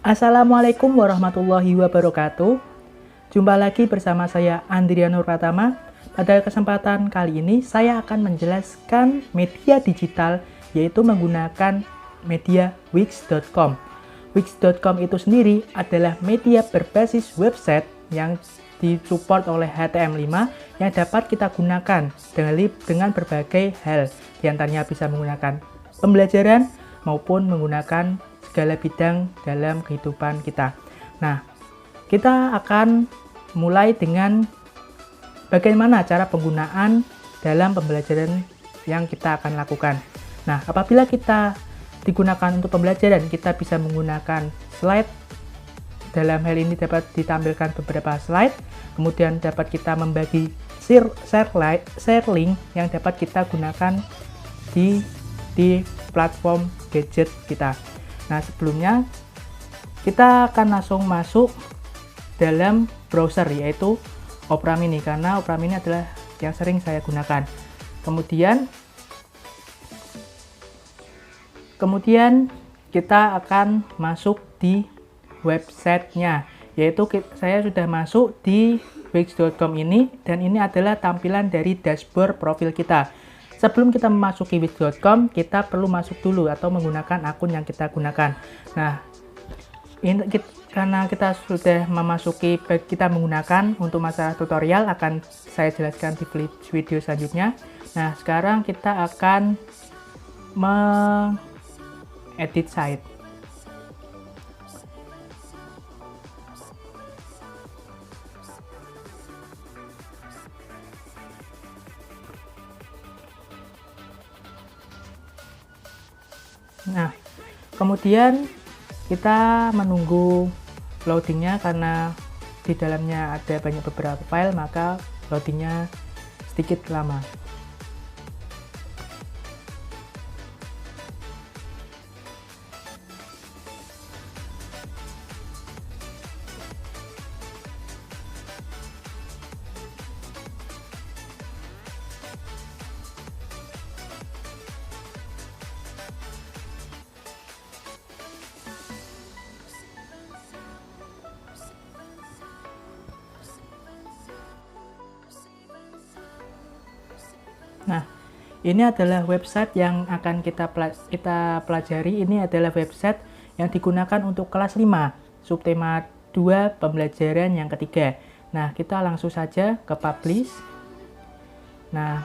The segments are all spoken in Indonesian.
Assalamualaikum warahmatullahi wabarakatuh. Jumpa lagi bersama saya Andria Nur Pratama. Pada kesempatan kali ini saya akan menjelaskan media digital, yaitu menggunakan media Wix.com. Wix.com itu sendiri adalah media berbasis website yang disupport oleh HTML5 yang dapat kita gunakan dengan berbagai hal. Di antaranya bisa menggunakan pembelajaran maupun menggunakan segala bidang dalam kehidupan kita. Nah, kita akan mulai dengan bagaimana cara penggunaan dalam pembelajaran yang kita akan lakukan. Nah, apabila kita digunakan untuk pembelajaran, kita bisa menggunakan slide. Dalam hal ini dapat ditampilkan beberapa slide, kemudian dapat kita membagi share link yang dapat kita gunakan di platform gadget kita. Nah, sebelumnya kita akan langsung masuk dalam browser, yaitu Opera Mini, karena Opera Mini adalah yang sering saya gunakan. Kemudian kita akan masuk di websitenya, yaitu saya sudah masuk di Wix.com ini, dan ini adalah tampilan dari dashboard profil kita. Sebelum kita memasuki Wix.com, kita perlu masuk dulu atau menggunakan akun yang kita gunakan. Nah, karena kita sudah memasuki, kita menggunakan untuk masalah tutorial akan saya jelaskan di video selanjutnya. Nah, sekarang kita akan mengedit site. Nah, kemudian kita menunggu loadingnya, karena di dalamnya ada beberapa file, maka loadingnya sedikit lama. Nah, ini adalah website yang akan kita pelajari. Ini adalah website yang digunakan untuk kelas 5, subtema 2, pembelajaran yang ketiga. Nah, kita langsung saja ke publish. Nah,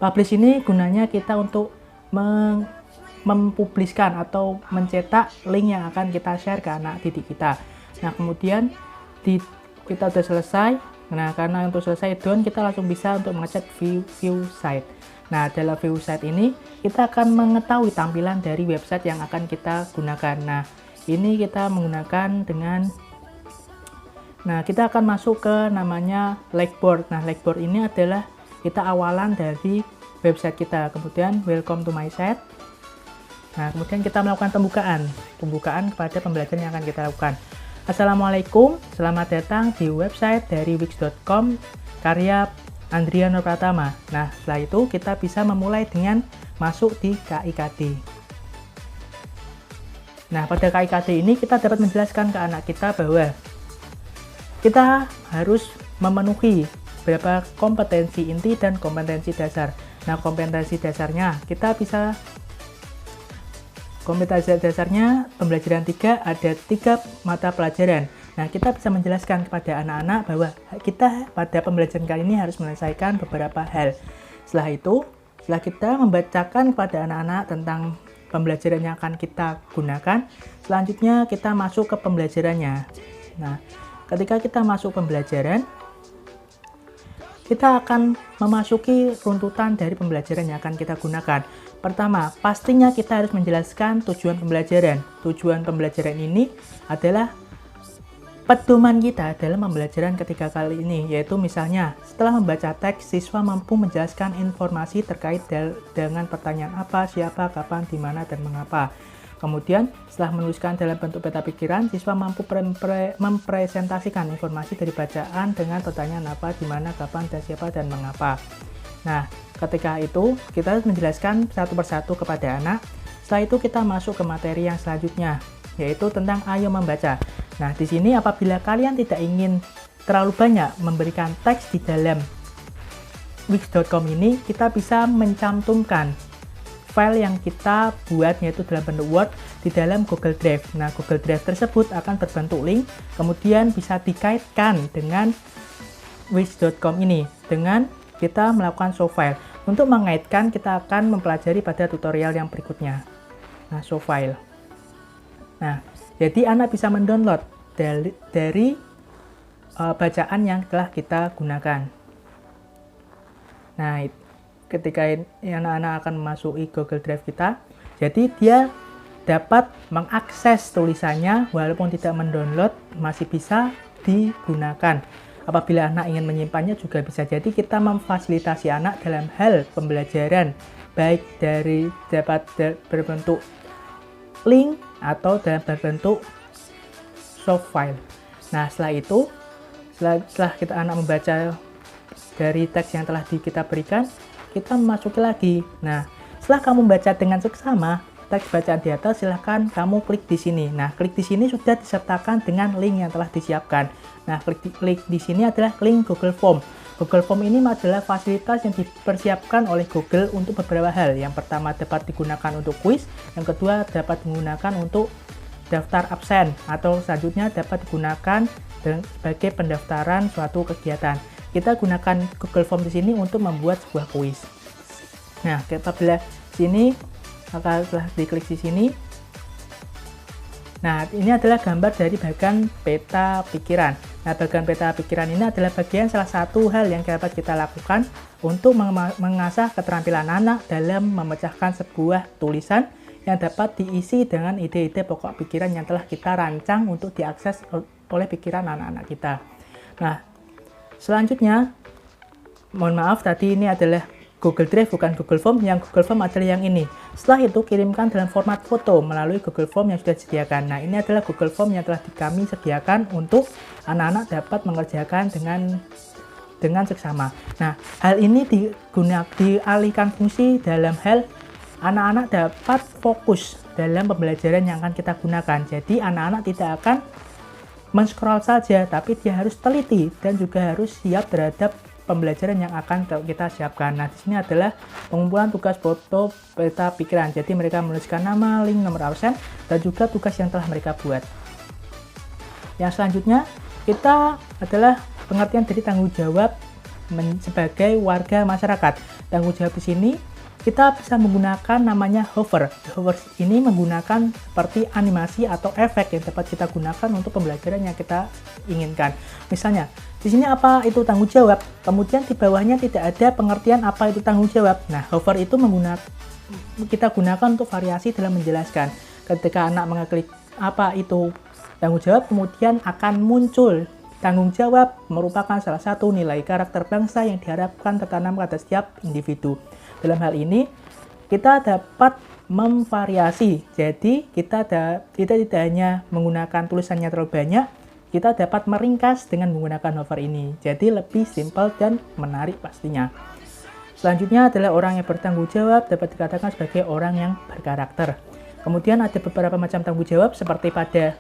publish ini gunanya kita untuk mempubliskan atau mencetak link yang akan kita share ke anak didik kita. Nah, kemudian kita sudah selesai. Nah, karena untuk selesai done, kita langsung bisa untuk mengecek view site. Nah, dalam view site ini kita akan mengetahui tampilan dari website yang akan kita gunakan. Nah, ini kita menggunakan kita akan masuk ke namanya Blackboard. Nah, Blackboard ini adalah kita awalan dari website kita. Kemudian welcome to my site. Nah, kemudian kita melakukan pembukaan kepada pembelajaran yang akan kita lakukan. Assalamualaikum, selamat datang di website dari Wix.com karya Andria Nur Pratama. Nah, setelah itu kita bisa memulai dengan masuk di KIKD. Nah, pada KIKD ini kita dapat menjelaskan ke anak kita bahwa kita harus memenuhi beberapa kompetensi inti dan kompetensi dasar. Nah, kompetensi dasarnya pembelajaran 3 ada 3 mata pelajaran. Nah, kita bisa menjelaskan kepada anak-anak bahwa kita pada pembelajaran kali ini harus menyelesaikan beberapa hal. Setelah kita membacakan kepada anak-anak tentang pembelajaran yang akan kita gunakan, selanjutnya kita masuk ke pembelajarannya. Nah, ketika kita masuk pembelajaran, kita akan memasuki runtutan dari pembelajaran yang akan kita gunakan. Pertama, pastinya kita harus menjelaskan tujuan pembelajaran. Tujuan pembelajaran ini adalah pedoman kita dalam pembelajaran ketiga kali ini, yaitu misalnya setelah membaca teks, siswa mampu menjelaskan informasi terkait dengan pertanyaan apa, siapa, kapan, di mana, dan mengapa. Kemudian, setelah menuliskan dalam bentuk peta pikiran, siswa mampu mempresentasikan informasi dari bacaan dengan pertanyaan apa, di mana, kapan, dan siapa, dan mengapa. Nah, ketika itu, kita harus menjelaskan satu persatu kepada anak Setelah itu kita masuk ke materi yang selanjutnya, yaitu tentang ayo membaca. Nah, di sini apabila kalian tidak ingin terlalu banyak memberikan teks di dalam wix.com ini, kita bisa mencantumkan file yang kita buat, yaitu dalam bentuk Word, di dalam Google Drive. Nah, Google Drive tersebut akan berbentuk link, kemudian bisa dikaitkan dengan wix.com ini dengan kita melakukan show file. Untuk mengaitkan, kita akan mempelajari pada tutorial yang berikutnya. Nah, show file. Nah, jadi Anak bisa mendownload dari bacaan yang telah kita gunakan. Nah, ketika anak-anak akan memasuki Google Drive kita, jadi dia dapat mengakses tulisannya walaupun tidak mendownload, masih bisa digunakan. Apabila anak ingin menyimpannya juga bisa. Jadi kita memfasilitasi anak dalam hal pembelajaran, baik dari dapat berbentuk link atau dalam berbentuk soft file. Nah, setelah itu, setelah kita anak membaca dari teks yang telah kita berikan, kita memasuki lagi. Nah, setelah kamu membaca dengan seksama teks bacaan di atas, silahkan kamu klik di sini. Nah, klik di sini sudah disertakan dengan link yang telah disiapkan. Nah, klik di sini adalah link Google Form. Google Form ini adalah fasilitas yang dipersiapkan oleh Google untuk beberapa hal. Yang pertama dapat digunakan untuk kuis, yang kedua dapat digunakan untuk daftar absen, atau selanjutnya dapat digunakan sebagai pendaftaran suatu kegiatan. Kita gunakan Google Form di sini untuk membuat sebuah kuis. Nah, apabila sini setelah diklik di sini, nah ini adalah gambar dari bagian peta pikiran. Nah, bagian peta pikiran ini adalah bagian salah satu hal yang dapat kita lakukan untuk mengasah keterampilan anak dalam memecahkan sebuah tulisan yang dapat diisi dengan ide-ide pokok pikiran yang telah kita rancang untuk diakses oleh pikiran anak-anak kita. Nah, selanjutnya, mohon maaf tadi ini adalah Google Drive bukan Google Form. Yang Google Form adalah yang ini. Setelah itu kirimkan dalam format foto melalui Google Form yang sudah disediakan. Nah, ini adalah Google Form yang telah kami sediakan untuk anak-anak dapat mengerjakan dengan seksama. Nah, hal ini dialihkan fungsi dalam hal anak-anak dapat fokus dalam pembelajaran yang akan kita gunakan. Jadi anak-anak tidak akan men-scroll saja, tapi dia harus teliti dan juga harus siap terhadap pembelajaran yang akan kita siapkan. Nah, di sini adalah pengumpulan tugas foto peta pikiran. Jadi mereka menuliskan nama, link, nomor absen, dan juga tugas yang telah mereka buat. Yang selanjutnya kita adalah pengertian dari tanggung jawab sebagai warga masyarakat. Tanggung jawab di sini kita bisa menggunakan namanya hover. Hover ini menggunakan seperti animasi atau efek yang dapat kita gunakan untuk pembelajaran yang kita inginkan. Misalnya, di sini apa itu tanggung jawab, kemudian di bawahnya tidak ada pengertian apa itu tanggung jawab. Nah, hover itu kita gunakan untuk variasi dalam menjelaskan. Ketika anak mengeklik apa itu tanggung jawab, kemudian akan muncul tanggung jawab merupakan salah satu nilai karakter bangsa yang diharapkan tertanam pada setiap individu. Dalam hal ini, kita dapat memvariasi. Jadi, kita tidak hanya menggunakan tulisannya terlalu banyak, kita dapat meringkas dengan menggunakan hover ini. Jadi, lebih simpel dan menarik pastinya. Selanjutnya adalah orang yang bertanggung jawab dapat dikatakan sebagai orang yang berkarakter. Kemudian ada beberapa macam tanggung jawab seperti pada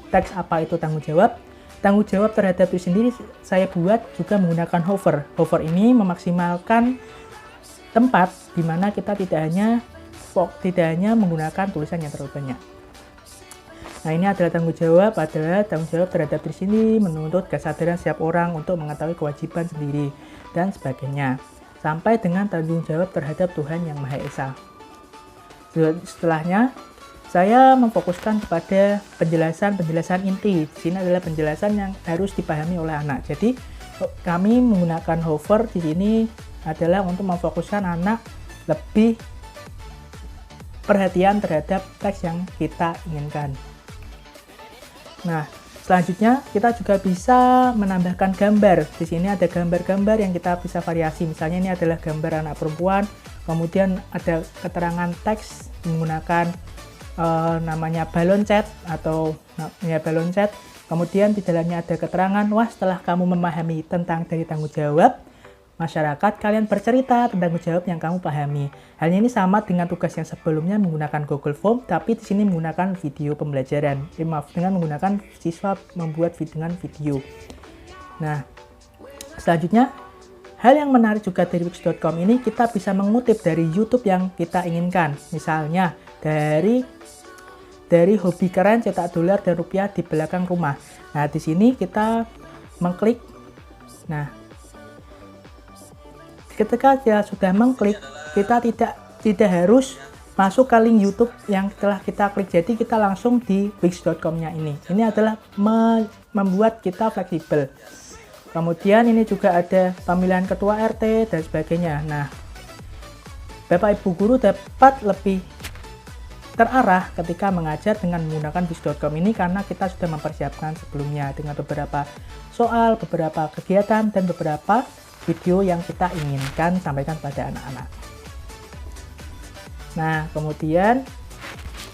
teks apa itu tanggung jawab. Tanggung jawab terhadap diri sendiri saya buat juga menggunakan hover. Hover ini memaksimalkan tempat di mana kita tidak hanya menggunakan tulisan yang terlalu banyak. Nah, ini adalah tanggung jawab terhadap diri sendiri, menuntut kesadaran setiap orang untuk mengetahui kewajiban sendiri, dan sebagainya. Sampai dengan tanggung jawab terhadap Tuhan Yang Maha Esa. Setelahnya, saya memfokuskan kepada penjelasan inti. Di sini adalah penjelasan yang harus dipahami oleh anak. Jadi, kami menggunakan hover di sini adalah untuk memfokuskan anak lebih perhatian terhadap teks yang kita inginkan. Nah, selanjutnya kita juga bisa menambahkan gambar. Di sini ada gambar-gambar yang kita bisa variasi. Misalnya ini adalah gambar anak perempuan, kemudian ada keterangan teks menggunakan namanya balon chat atau ya balon chat. Kemudian di dalamnya ada keterangan, wah setelah kamu memahami tentang dari tanggung jawab, masyarakat, kalian bercerita tentang jawab yang kamu pahami. Halnya ini sama dengan tugas yang sebelumnya menggunakan Google Form, tapi di sini menggunakan video pembelajaran. Dengan menggunakan siswa membuat dengan video. Nah, selanjutnya, hal yang menarik juga dari Wix.com ini, kita bisa mengutip dari YouTube yang kita inginkan. Misalnya, dari hobi keren cetak dolar dan rupiah di belakang rumah. Nah, di sini kita mengklik. Nah, ketika kita sudah mengklik, kita tidak harus masuk ke link YouTube yang telah kita klik. Jadi kita langsung di Wix.com-nya ini. Ini adalah membuat kita fleksibel. Kemudian ini juga ada pemilihan ketua RT dan sebagainya. Nah, Bapak Ibu guru dapat lebih terarah ketika mengajar dengan menggunakan Wix.com ini karena kita sudah mempersiapkan sebelumnya dengan beberapa soal, beberapa kegiatan, dan beberapa video yang kita inginkan sampaikan pada anak-anak. Nah, kemudian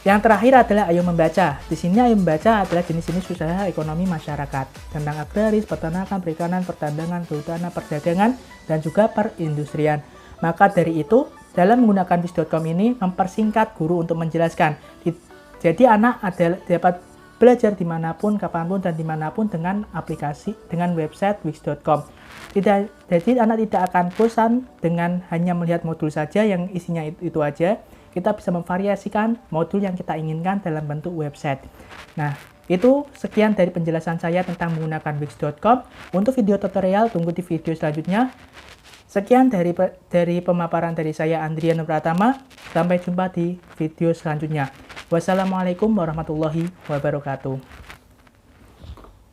yang terakhir adalah Ayo Membaca. Di sini Ayo Membaca adalah jenis-jenis usaha ekonomi masyarakat tentang agraris, peternakan, perikanan, pertambangan, kehutanan, perdagangan, dan juga perindustrian. Maka dari itu, dalam menggunakan Wix.com ini mempersingkat guru untuk menjelaskan. Jadi anak dapat belajar dimanapun, kapanpun, dan dimanapun dengan aplikasi, dengan website Wix.com. Jadi anak tidak akan bosan dengan hanya melihat modul saja yang isinya itu aja. Kita bisa memvariasikan modul yang kita inginkan dalam bentuk website. Nah, itu sekian dari penjelasan saya tentang menggunakan Wix.com. Untuk video tutorial, tunggu di video selanjutnya. Sekian dari pemaparan dari saya, Andriano Pratama. Sampai jumpa di video selanjutnya. Wassalamualaikum warahmatullahi wabarakatuh.